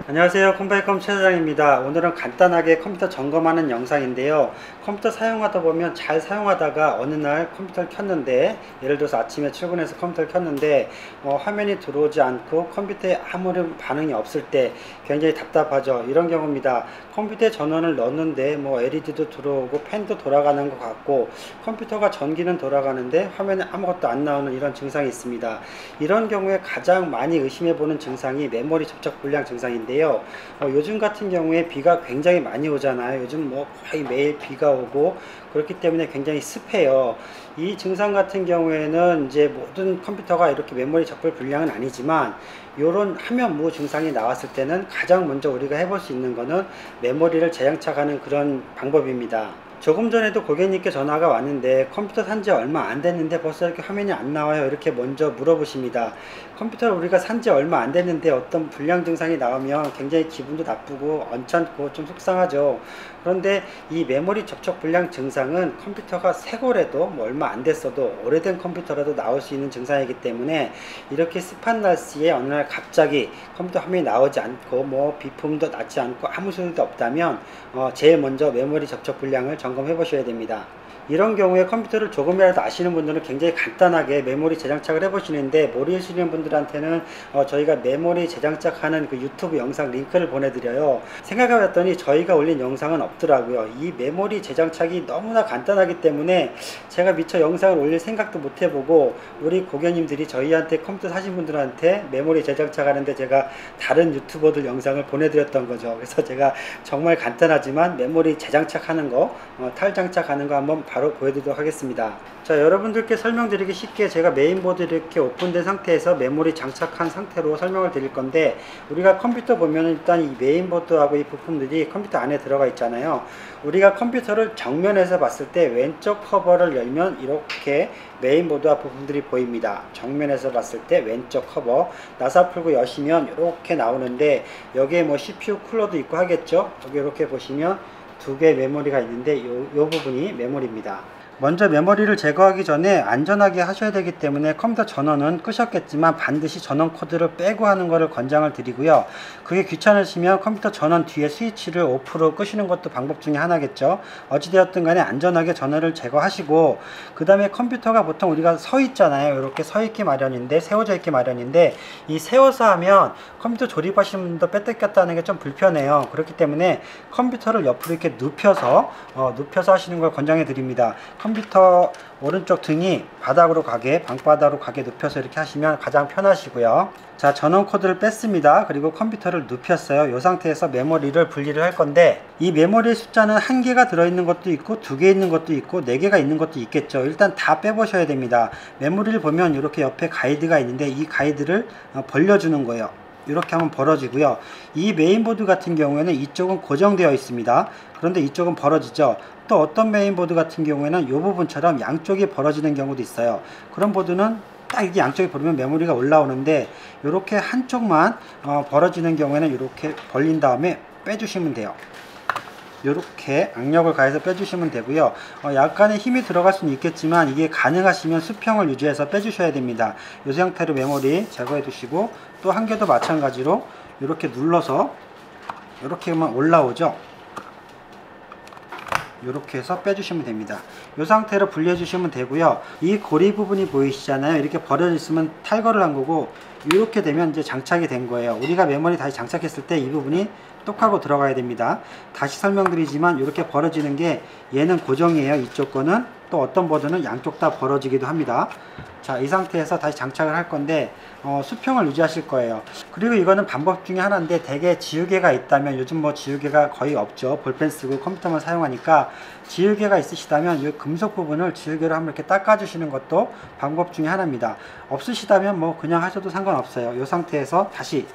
안녕하세요, 컴바이컴 최 사장입니다. 오늘은 간단하게 컴퓨터 점검하는 영상인데요. 컴퓨터 사용하다 보면 잘 사용하다가 어느 날 컴퓨터를 켰는데, 예를 들어서 아침에 출근해서 컴퓨터를 켰는데 화면이 들어오지 않고 컴퓨터에 아무런 반응이 없을 때 굉장히 답답하죠. 이런 경우입니다. 컴퓨터에 전원을 넣었는데 LED도 들어오고 팬도 돌아가는 것 같고 컴퓨터가 전기는 돌아가는데 화면에 아무것도 안 나오는 이런 증상이 있습니다. 이런 경우에 가장 많이 의심해 보는 증상이 메모리 접촉 불량 증상인데요. 요즘 같은 경우에 비가 굉장히 많이 오잖아요. 요즘 거의 매일 비가 오고 그렇기 때문에 굉장히 습해요. 이 증상 같은 경우에는 이제 모든 컴퓨터가 이렇게 메모리 접촉 불량은 아니지만 이런 화면무 증상이 나왔을 때는 가장 먼저 우리가 해볼 수 있는 거는 메모리를 재장착하는 그런 방법입니다. 조금 전에도 고객님께 전화가 왔는데 컴퓨터 산지 얼마 안 됐는데 벌써 이렇게 화면이 안 나와요, 이렇게 먼저 물어보십니다. 컴퓨터를 우리가 산지 얼마 안 됐는데 어떤 불량 증상이 나오면 굉장히 기분도 나쁘고 언짢고 좀 속상하죠. 그런데 이 메모리 접촉 불량 증상은 컴퓨터가 새 거래도 얼마 안 됐어도 오래된 컴퓨터라도 나올 수 있는 증상이기 때문에 이렇게 습한 날씨에 어느 날 갑자기 컴퓨터 화면이 나오지 않고 비품도 나지 않고 아무 소리도 없다면 제일 먼저 메모리 접촉 불량을 점검해 보셔야 됩니다. 이런 경우에 컴퓨터를 조금이라도 아시는 분들은 굉장히 간단하게 메모리 재장착을 해 보시는데, 모르시는 분들한테는 저희가 메모리 재장착하는 그 유튜브 영상 링크를 보내드려요. 생각해 봤더니 저희가 올린 영상은 없더라고요. 이 메모리 재장착이 너무나 간단하기 때문에 제가 미처 영상을 올릴 생각도 못 해보고 우리 고객님들이 저희한테 컴퓨터 사신 분들한테 메모리 재장착하는데 제가 다른 유튜버들 영상을 보내드렸던 거죠. 그래서 제가 정말 간단하지만 메모리 재장착하는 거, 탈장착하는 거 한번 바로 보여드리도록 하겠습니다. 자, 여러분들께 설명드리기 쉽게 제가 메인보드 이렇게 오픈된 상태에서 메모리 장착한 상태로 설명을 드릴 건데, 우리가 컴퓨터 보면 일단 이 메인보드하고 이 부품들이 컴퓨터 안에 들어가 있잖아요. 우리가 컴퓨터를 정면에서 봤을 때 왼쪽 커버를 열면 이렇게 메인보드와 부품들이 보입니다. 정면에서 봤을 때 왼쪽 커버, 나사 풀고 여시면 이렇게 나오는데, 여기에 CPU 쿨러도 있고 하겠죠. 여기 이렇게 보시면 두 개의 메모리가 있는데 요 부분이 메모리입니다. 먼저 메모리를 제거하기 전에 안전하게 하셔야 되기 때문에 컴퓨터 전원은 끄셨겠지만 반드시 전원 코드를 빼고 하는 것을 권장을 드리고요. 그게 귀찮으시면 컴퓨터 전원 뒤에 스위치를 오프로 끄시는 것도 방법 중에 하나겠죠. 어찌되었든 간에 안전하게 전원을 제거하시고, 그 다음에 컴퓨터가 보통 우리가 서 있잖아요. 이렇게 서 있기 마련인데, 세워져 있기 마련인데, 이 세워서 하면 컴퓨터 조립하시는 분도 빼뜯겼다 하는 게 좀 불편해요. 그렇기 때문에 컴퓨터를 옆으로 이렇게 눕혀서 하시는 걸 권장해 드립니다. 컴퓨터 오른쪽 등이 바닥으로 가게, 방바닥으로 가게 눕혀서 이렇게 하시면 가장 편하시고요. 자, 전원 코드를 뺐습니다. 그리고 컴퓨터를 눕혔어요. 이 상태에서 메모리를 분리를 할 건데, 이 메모리의 숫자는 1개가 들어있는 것도 있고 2개 있는 것도 있고 4개가 있는 것도 있겠죠. 일단 다 빼보셔야 됩니다. 메모리를 보면 이렇게 옆에 가이드가 있는데 이 가이드를 벌려주는 거예요. 이렇게 하면 벌어지고요. 이 메인보드 같은 경우에는 이쪽은 고정되어 있습니다. 그런데 이쪽은 벌어지죠. 또 어떤 메인보드 같은 경우에는 이 부분처럼 양쪽이 벌어지는 경우도 있어요. 그런 보드는 딱 이게 양쪽이 벌리면 메모리가 올라오는데, 이렇게 한쪽만 벌어지는 경우에는 이렇게 벌린 다음에 빼주시면 돼요. 이렇게 악력을 가해서 빼주시면 되고요. 약간의 힘이 들어갈 수는 있겠지만 이게 가능하시면 수평을 유지해서 빼주셔야 됩니다. 이 상태로 메모리 제거해 두시고, 또 한 개도 마찬가지로 이렇게 눌러서 이렇게만 올라오죠. 이렇게 해서 빼주시면 됩니다. 이 상태로 분리해 주시면 되고요. 이 고리 부분이 보이시잖아요. 이렇게 벌어져 있으면 탈거를 한 거고, 이렇게 되면 이제 장착이 된 거예요. 우리가 메모리 다시 장착했을 때 이 부분이 똑하고 들어가야 됩니다. 다시 설명드리지만 이렇게 벌어지는 게 얘는 고정이에요. 이쪽 거는. 또 어떤 보드는 양쪽 다 벌어지기도 합니다. 자, 이 상태에서 다시 장착을 할 건데 수평을 유지하실 거예요. 그리고 이거는 방법 중에 하나인데, 대개 지우개가 있다면, 요즘 지우개가 거의 없죠. 볼펜 쓰고 컴퓨터만 사용하니까, 지우개가 있으시다면 이 금속 부분을 지우개로 한번 이렇게 닦아 주시는 것도 방법 중에 하나입니다. 없으시다면 그냥 하셔도 상관없어요. 이 상태에서 다시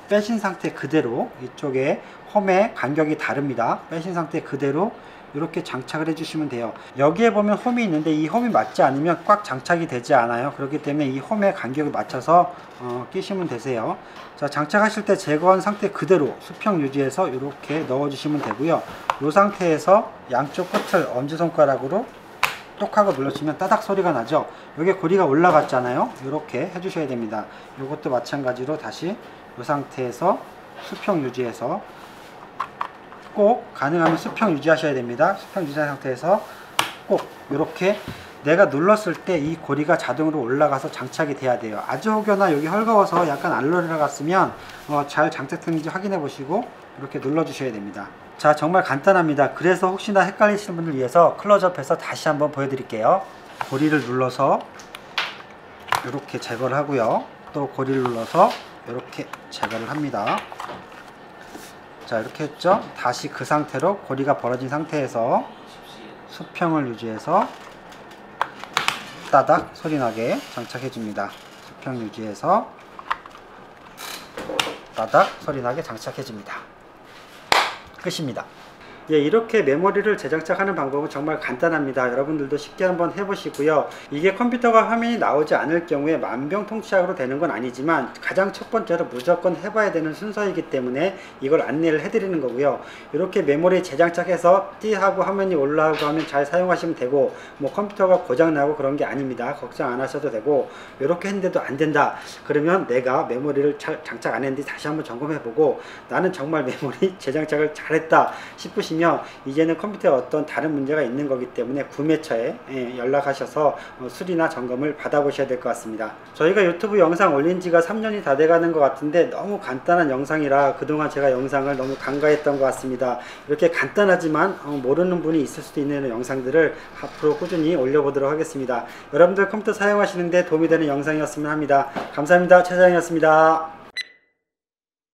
빼신 상태 그대로, 이쪽에 홈의 간격이 다릅니다. 빼신 상태 그대로 이렇게 장착을 해주시면 돼요. 여기에 보면 홈이 있는데 이 홈이 맞지 않으면 꽉 장착이 되지 않아요. 그렇기 때문에 이 홈의 간격을 맞춰서 끼시면 되세요. 자, 장착하실 때 제거한 상태 그대로 수평 유지해서 이렇게 넣어 주시면 되고요. 이 상태에서 양쪽 끝을 엄지손가락으로 똑 하고 눌러주면 따닥 소리가 나죠. 여기 고리가 올라갔잖아요. 이렇게 해주셔야 됩니다. 이것도 마찬가지로 다시 이 상태에서 수평 유지해서, 꼭 가능하면 수평 유지하셔야 됩니다. 수평 유지한 상태에서 꼭 이렇게 내가 눌렀을 때 이 고리가 자동으로 올라가서 장착이 돼야 돼요. 아주 혹여나 여기 헐거워서 약간 안 올라갔으면 잘 장착되는지 확인해 보시고 이렇게 눌러 주셔야 됩니다. 자, 정말 간단합니다. 그래서 혹시나 헷갈리시는 분들 위해서 클로즈업해서 다시 한번 보여드릴게요. 고리를 눌러서 이렇게 제거를 하고요. 또 고리를 눌러서 이렇게 제거를 합니다. 자, 이렇게 했죠. 다시 그 상태로 고리가 벌어진 상태에서 수평을 유지해서 따닥 소리나게 장착해 줍니다. 수평 유지해서 따닥 소리나게 장착해 줍니다. 끝입니다. 예, 이렇게 메모리를 재장착하는 방법은 정말 간단합니다. 여러분들도 쉽게 한번 해보시고요. 이게 컴퓨터가 화면이 나오지 않을 경우에 만병통치약으로 되는 건 아니지만 가장 첫 번째로 무조건 해봐야 되는 순서이기 때문에 이걸 안내를 해드리는 거고요. 이렇게 메모리 재장착해서 띠하고 화면이 올라오고 하면 잘 사용하시면 되고, 뭐 컴퓨터가 고장나고 그런 게 아닙니다. 걱정 안 하셔도 되고, 이렇게 했는데도 안 된다 그러면 내가 메모리를 잘 장착 안 했는지 다시 한번 점검해보고, 나는 정말 메모리 재장착을 잘했다 싶으시면 이제는 컴퓨터에 어떤 다른 문제가 있는 거기 때문에 구매처에 연락하셔서 수리나 점검을 받아보셔야 될 것 같습니다. 저희가 유튜브 영상 올린 지가 3년이 다 돼가는 것 같은데 너무 간단한 영상이라 그동안 제가 영상을 너무 간과했던 것 같습니다. 이렇게 간단하지만 모르는 분이 있을 수도 있는 영상들을 앞으로 꾸준히 올려보도록 하겠습니다. 여러분들 컴퓨터 사용하시는데 도움이 되는 영상이었으면 합니다. 감사합니다. 최 사장이었습니다.